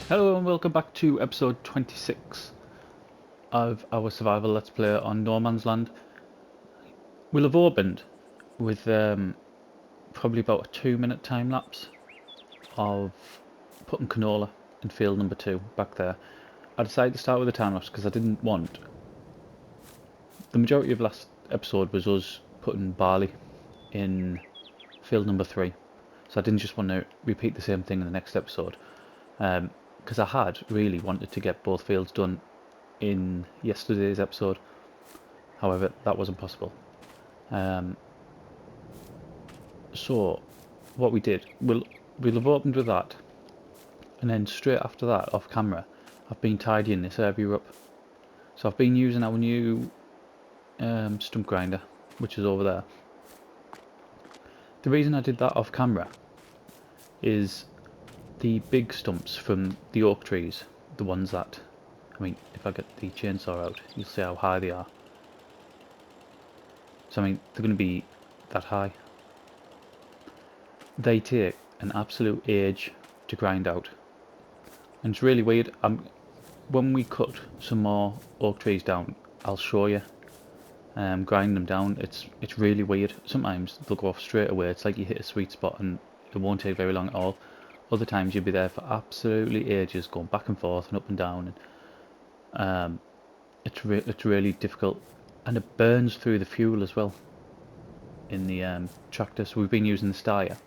Hello and welcome back to episode 26 of our survival let's play on No Man's Land. We'll have opened with probably about a 2-minute time lapse of putting canola in field number 2 back there. I decided to start with a time lapse because I didn't want... The majority of last episode was us putting barley in field number 3, so I didn't just want to repeat the same thing in the next episode. Because I had really wanted to get both fields done in yesterday's episode. However, that wasn't possible. So what we did, we'll have opened with that, and then straight after that, off camera, I've been tidying this area up. So I've been using our new stump grinder, which is over there. The reason I did that off camera is the big stumps from the oak trees, the ones that, I mean, if I get the chainsaw out, you'll see how high they are. So I mean, they're going to be that high. They take an absolute age to grind out, and it's really weird. When we cut some more oak trees down, I'll show you. Grind them down. It's really weird. Sometimes they'll go off straight away. It's like you hit a sweet spot, and it won't take very long at all. Other times you'll be there for absolutely ages, going back and forth and up and down, and it's really difficult, and it burns through the fuel as well in the tractor. So we've been using the Steyr.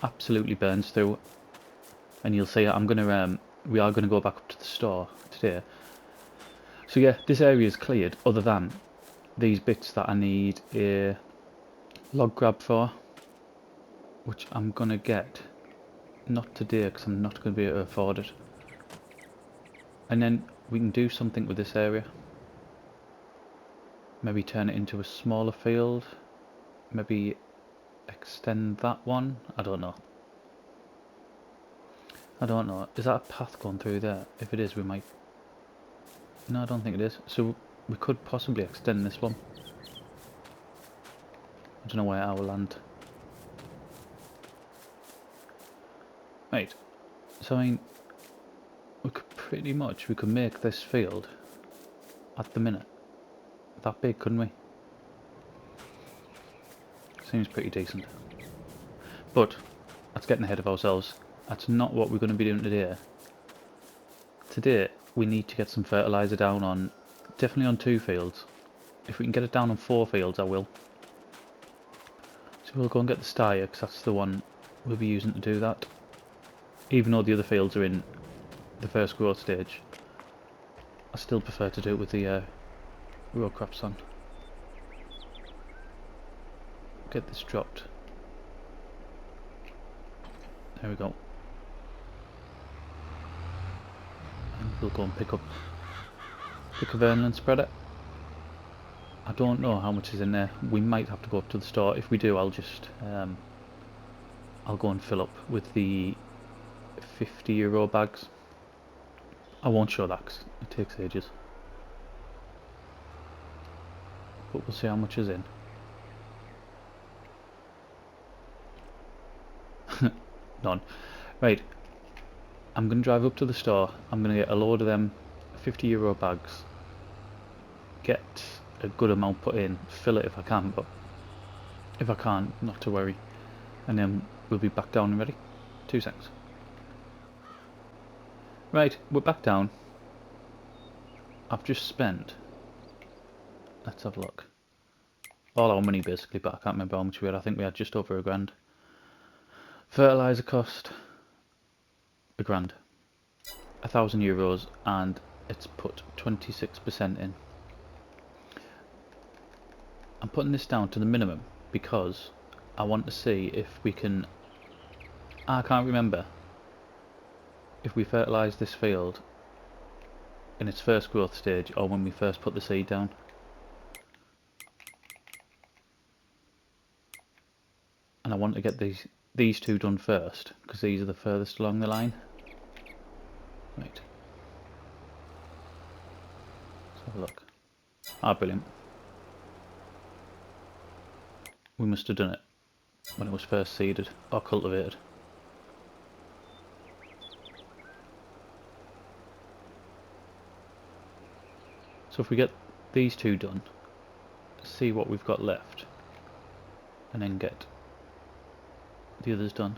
Absolutely burns through, and you'll see we are gonna go back up to the store today. So yeah, this area is cleared other than these bits that I need a log grab for, which I'm gonna get not today because I'm not gonna be able to afford it. And then we can do something with this area. Maybe turn it into a smaller field. Maybe extend that one. I don't know. Is that a path going through there? If it is, we might... No, I don't think it is. So we could possibly extend this one. I don't know where I will land. Right. So I mean, we could make this field at the minute that big, couldn't we? Seems pretty decent. But that's getting ahead of ourselves. That's not what we're going to be doing today. Today we need to get some fertiliser down on, definitely on 2 fields. If we can get it down on 4 fields, I will. So we'll go and get the Steyr, because that's the one we'll be using to do that. Even though the other fields are in the first growth stage, I still prefer to do it with the row crops on. Get this dropped. There we go. And we'll go and pick a Vernal and spread it. I don't know how much is in there. We might have to go up to the store. If we do, I'll just I'll go and fill up with the €50 bags. I won't show that because it takes ages. But we'll see how much is in. None. Right. I'm going to drive up to the store. I'm going to get a load of them €50 bags. Get a good amount put in. Fill it if I can, but if I can't, not to worry. And then we'll be back down and ready. 2 seconds. Right, we're back down. I've just spent... Let's have a look. All our money basically, but I can't remember how much we had. I think we had just over £1,000. Fertiliser cost £1,000. €1,000, and it's put 26% in. I'm putting this down to the minimum because I want to see if we can... I can't remember if we fertilise this field in its first growth stage or when we first put the seed down. And I want to get these 2 done first because these are the furthest along the line. Right. Let's have a look. Ah, brilliant. We must have done it when it was first seeded or cultivated. So if we get these two done, see what we've got left, and then get the others done.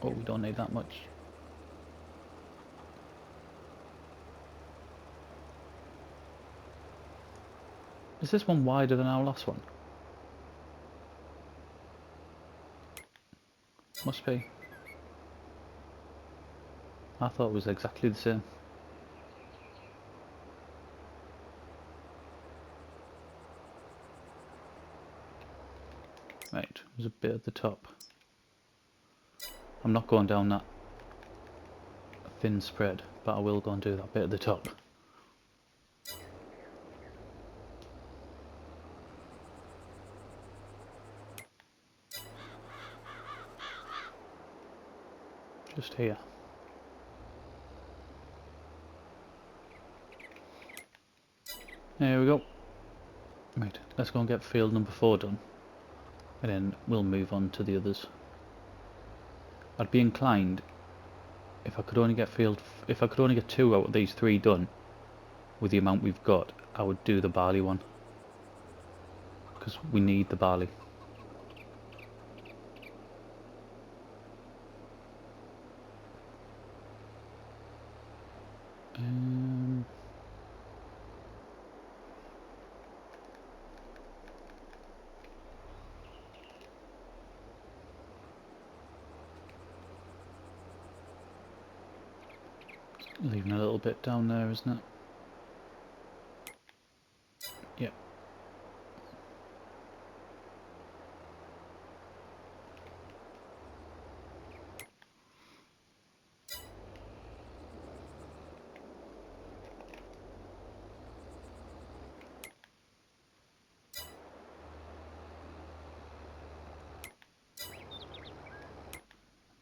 Oh, we don't need that much. Is this one wider than our last one? Must be. I thought it was exactly the same. Right, there's a bit at the top. I'm not going down that thin spread, but I will go and do that bit at the top. Just here. There we go. Right, let's go and get field number 4 done, and then we'll move on to the others. I'd be inclined, if I could only get 2 out of these 3 done with the amount we've got, I would do the barley one, because we need the barley. Leaving a little bit down there, isn't it? Yep.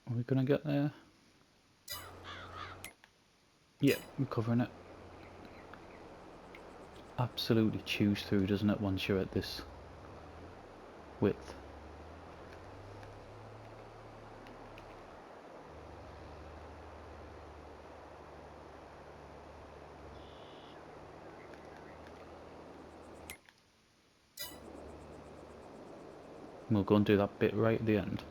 Are we gonna get there? Yep, we're covering it. Absolutely chews through, doesn't it, once you're at this width? We'll go and do that bit right at the end.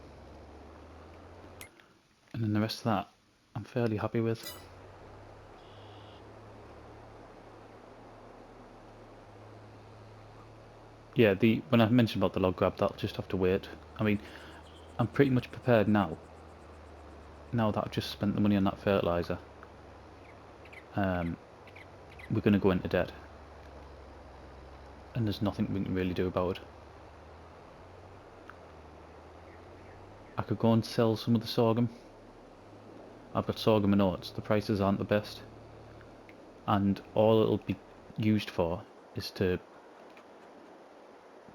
And then the rest of that, I'm fairly happy with. Yeah, when I mentioned about the log grab, that'll just have to wait. I mean, I'm pretty much prepared now. Now that I've just spent the money on that fertilizer, we're going to go into debt. And there's nothing we can really do about it. I could go and sell some of the sorghum. I've got sorghum and oats. The prices aren't the best. And all it'll be used for is to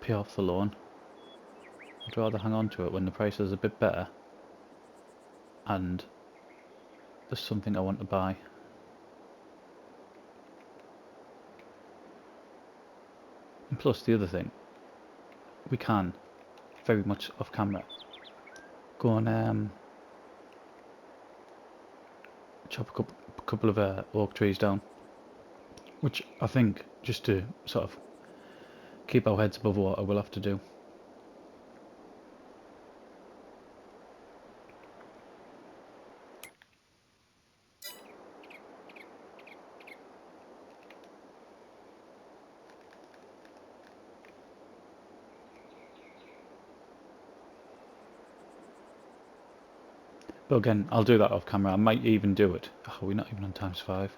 pay off the loan. I'd rather hang on to it when the price is a bit better and there's something I want to buy. And plus the other thing, we can, very much off camera, go and chop a couple of oak trees down, which I think, just to sort of keep our heads above water, we'll have to do. But again, I'll do that off camera. I might even do it. Oh, we're not even on ×5. I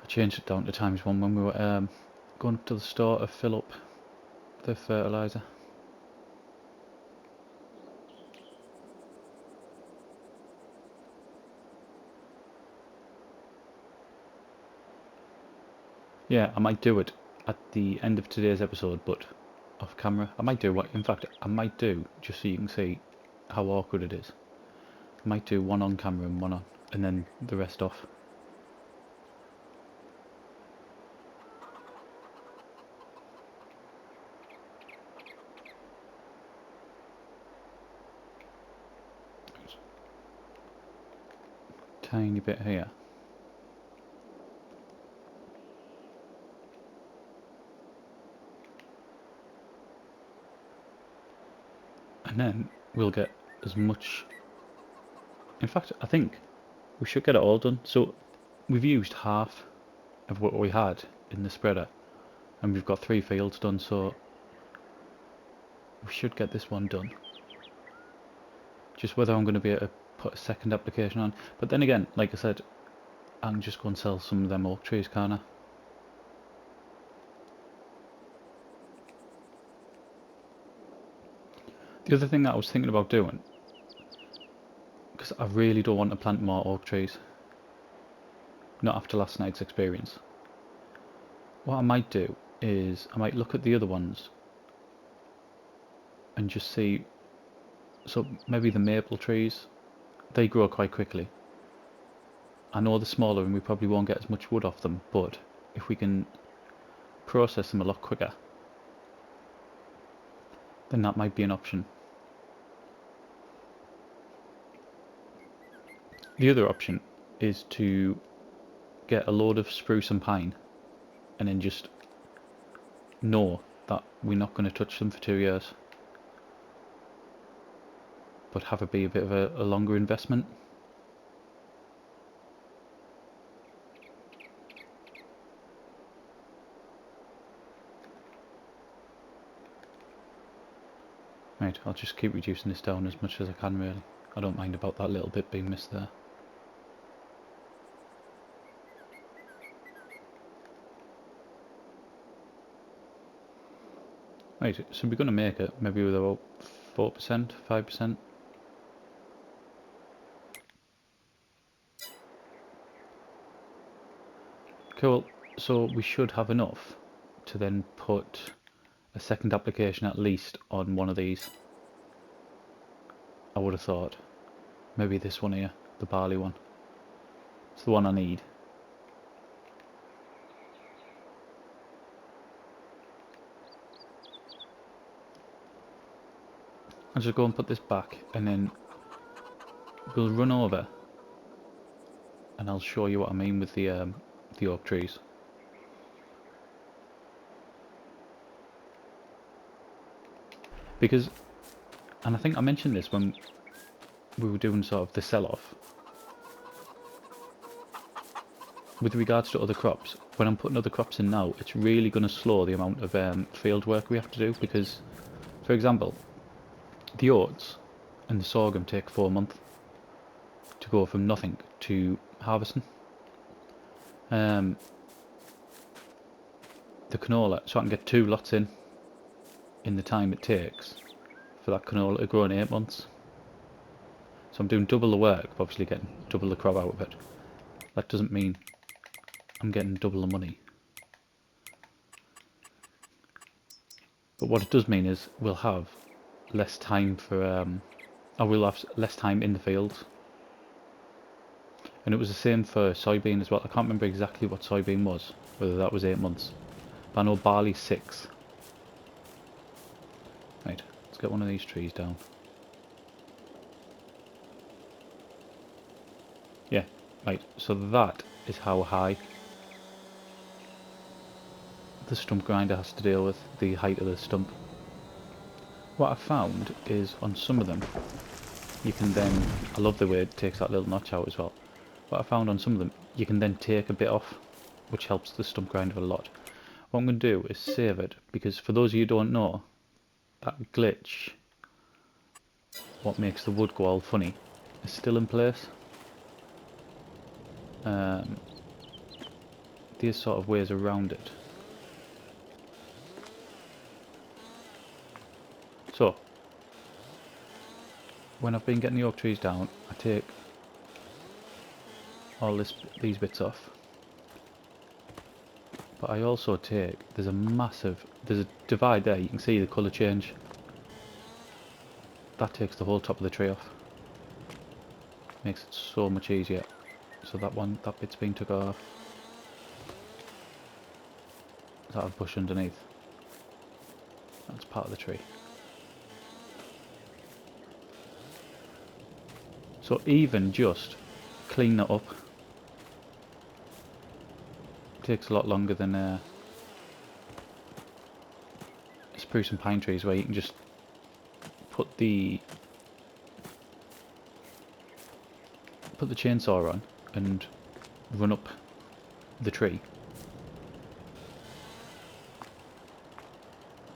changed it down to ×1 when we were going up to the store to fill up the fertilizer. Yeah, I might do it at the end of today's episode, but off camera. I might do what, in fact, I might do, just so you can see how awkward it is. I might do one on camera and one on, and then the rest off. tiny bit here. And then we'll get as much... In fact, I think we should get it all done. So we've used half of what we had in the spreader, and we've got 3 fields done, so we should get this one done. Just whether I'm going to be able to put a second application on. But then again, like I said, I can just go and sell some of them oak trees, can't I? The other thing that I was thinking about doing, because I really don't want to plant more oak trees, not after last night's experience. What I might do is I might look at the other ones and just see. So maybe the maple trees, they grow quite quickly. I know they're smaller and we probably won't get as much wood off them, but if we can process them a lot quicker, then that might be an option. The other option is to get a load of spruce and pine and then just know that we're not going to touch them for 2 years, but have it be a bit of a longer investment. Right, I'll just keep reducing this down as much as I can really. I don't mind about that little bit being missed there. Right, so we're going to make it maybe with about 4%, 5%. Cool, so we should have enough to then put a second application at least on one of these. I would have thought. Maybe this one here, the barley one. It's the one I need. I'll just go and put this back and then we'll run over and I'll show you what I mean with the oak trees. Because, and I think I mentioned this when we were doing sort of the sell-off, with regards to other crops, when I'm putting other crops in now, it's really going to slow the amount of field work we have to do, because, for example, the oats and the sorghum take 4 months to go from nothing to harvesting. The canola, so I can get 2 lots in the time it takes for that canola to grow in 8 months. So I'm doing double the work, obviously getting double the crop out of it. That doesn't mean I'm getting double the money. But what it does mean is we'll have less time for, or we'll have less time in the fields. And it was the same for soybean as well. I can't remember exactly what soybean was, whether that was 8 months. But I know barley 6. Right, let's get one of these trees down. Yeah, right, so that is how high the stump grinder has to deal with, the height of the stump. What I found is on some of them, you can then, I love the way it takes that little notch out as well. What I found on some of them, you can then take a bit off, which helps the stump grinder a lot. What I'm going to do is save it, because for those of you who don't know, that glitch, what makes the wood go all funny, is still in place. These sort of ways around it. So, when I've been getting the oak trees down, I take all these bits off. But I also take, there's a divide there, you can see the colour change. That takes the whole top of the tree off. Makes it so much easier. So that bit's been took off. That a bush underneath. That's part of the tree. So even just clean that up. It takes a lot longer than spruce and pine trees, where you can just put the chainsaw on and run up the tree.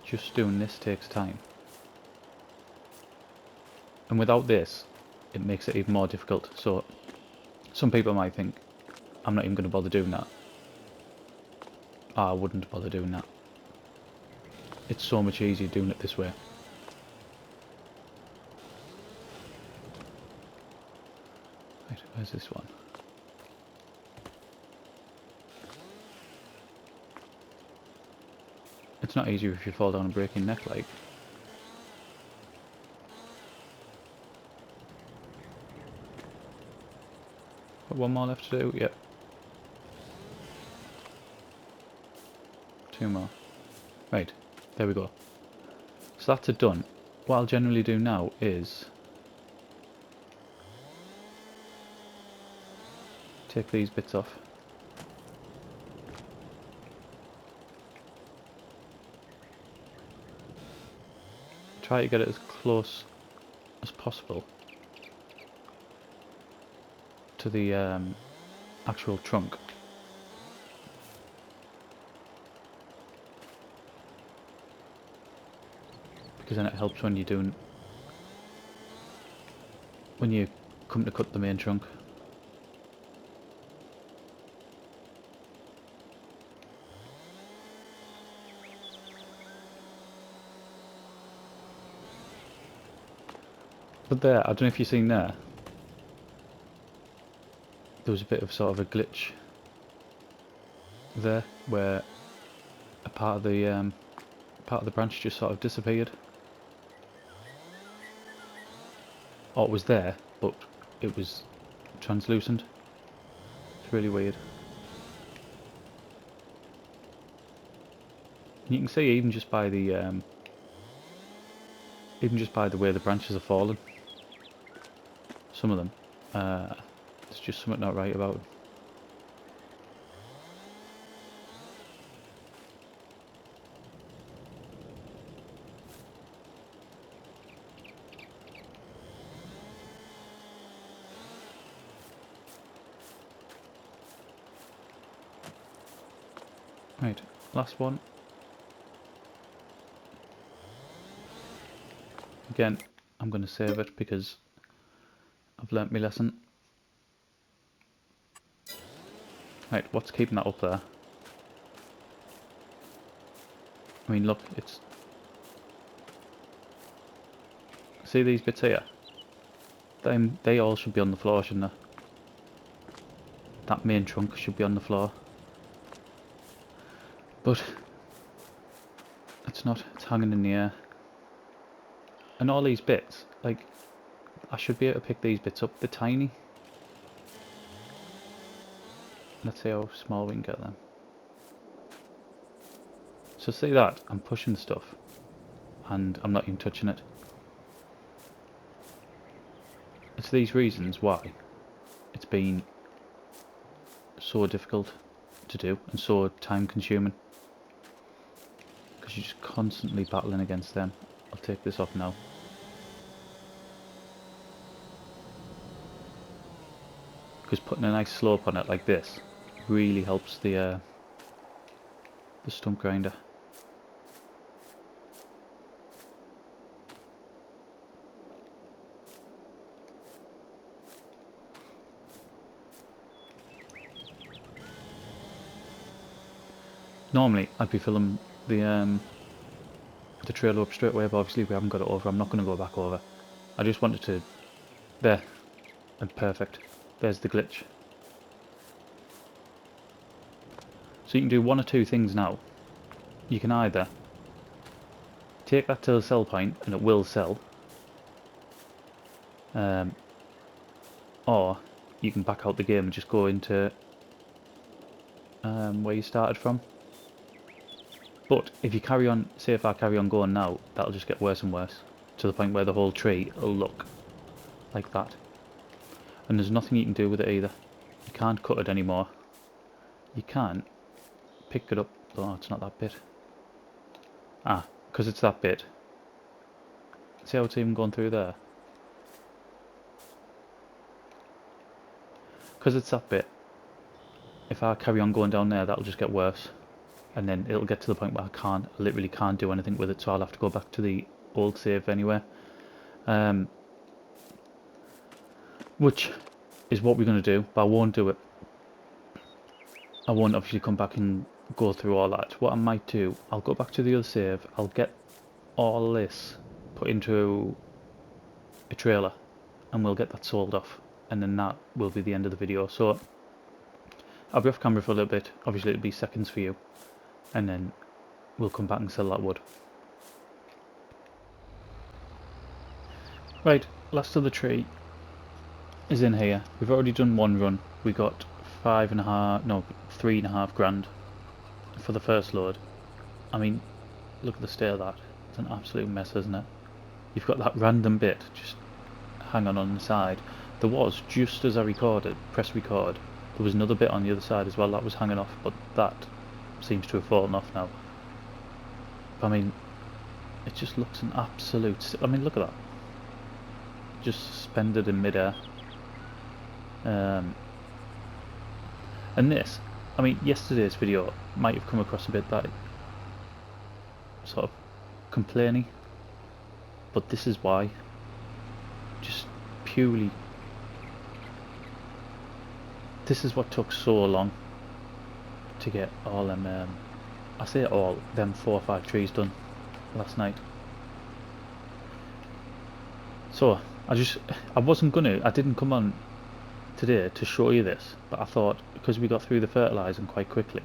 Just doing this takes time, and without this it makes it even more difficult. So some people might think, I'm not even going to bother doing that. I wouldn't bother doing that. It's so much easier doing it this way. Right, where's this one? It's not easier if you fall down and break your neck, like. Got one more left to do, yep. 2 more. Right, there we go. So that's it done. What I'll generally do now is take these bits off. Try to get it as close as possible to the actual trunk. Because then it helps when you come to cut the main trunk. But there, I don't know if you've seen there was a bit of sort of a glitch there, where a part of the branch just sort of disappeared. Or it was there, but it was translucent. It's really weird. And you can see even just by the way the branches are falling, some of them, there's just something not right about it. Right, last one. Again, I'm going to save it because I've learnt my lesson. Right, what's keeping that up there? I mean, look, it's... See these bits here? They all should be on the floor, shouldn't they? That main trunk should be on the floor. But it's not, it's hanging in the air. And all these bits, like, I should be able to pick these bits up. They're tiny. Let's see how small we can get them. So see that? I'm pushing stuff and I'm not even touching it. It's these reasons why it's been so difficult to do and so time consuming. Because you're just constantly battling against them. I'll take this off now. Because putting a nice slope on it like this really helps the stump grinder. Normally I'd be filling the trailer up straight away, but obviously we haven't got it over. I'm not going to go back over. I just wanted to... There. And perfect. There's the glitch. So you can do one or two things now. You can either take that to the sell point and it will sell, or you can back out the game and just go into where you started from. But if you carry on, say if I carry on going now, that'll just get worse and worse to the point where the whole tree will look like that. And there's nothing you can do with it either. You can't cut it anymore. You can pick it up. Oh, it's not that bit. Ah, because it's that bit. See how it's even gone through there? Because it's that bit. If I carry on going down there, that'll just get worse. And then it'll get to the point where I literally can't do anything with it, so I'll have to go back to the old save anyway. Which is what we're going to do, but I won't do it. I won't obviously come back and go through all that. What I might do, I'll go back to the other save, I'll get all this put into a trailer, and we'll get that sold off, and then that will be the end of the video. So I'll be off camera for a little bit, obviously it'll be seconds for you, and then we'll come back and sell that wood. Right, last of the tree is in here. We've already done one run. We got 3.5 grand for the first load. I mean, look at the state of that. It's an absolute mess, isn't it? You've got that random bit just hanging on the side. There was, just as I press record, there was another bit on the other side as well that was hanging off, but that seems to have fallen off now. I mean, it just looks an absolute... I mean, look at that. Just suspended in midair. And this, I mean, yesterday's video might have come across a bit that sort of complaining, but this is why. Just purely, this is what took so long to get all them, I say all, them 4 or 5 trees done last night. So, I didn't come on today to show you this, but I thought because we got through the fertilising quite quickly,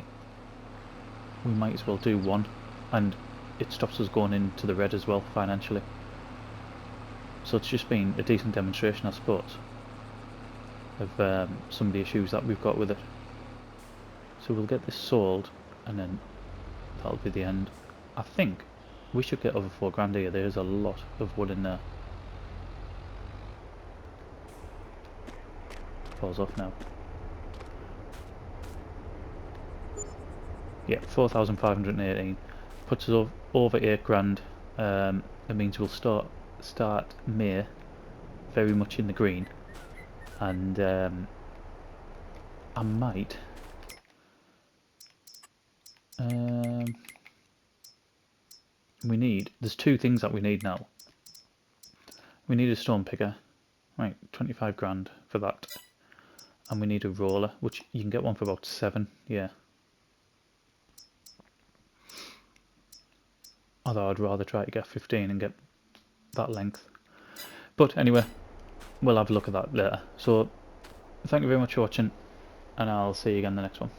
we might as well do one, and it stops us going into the red as well financially. So it's just been a decent demonstration, I suppose, of some of the issues that we've got with it. So we'll get this sold, and then that'll be the end. I think we should get over 4 grand here. There's a lot of wood in there. Falls off now. Yeah, 4,518 puts us over 8 grand. It means we'll start May very much in the green, and I might there's 2 things that we need now. We need a stone picker, right, 25 grand for that. And we need a roller, which you can get one for about 7, yeah. Although I'd rather try to get 15 and get that length. But anyway, we'll have a look at that later. So, thank you very much for watching, and I'll see you again in the next one.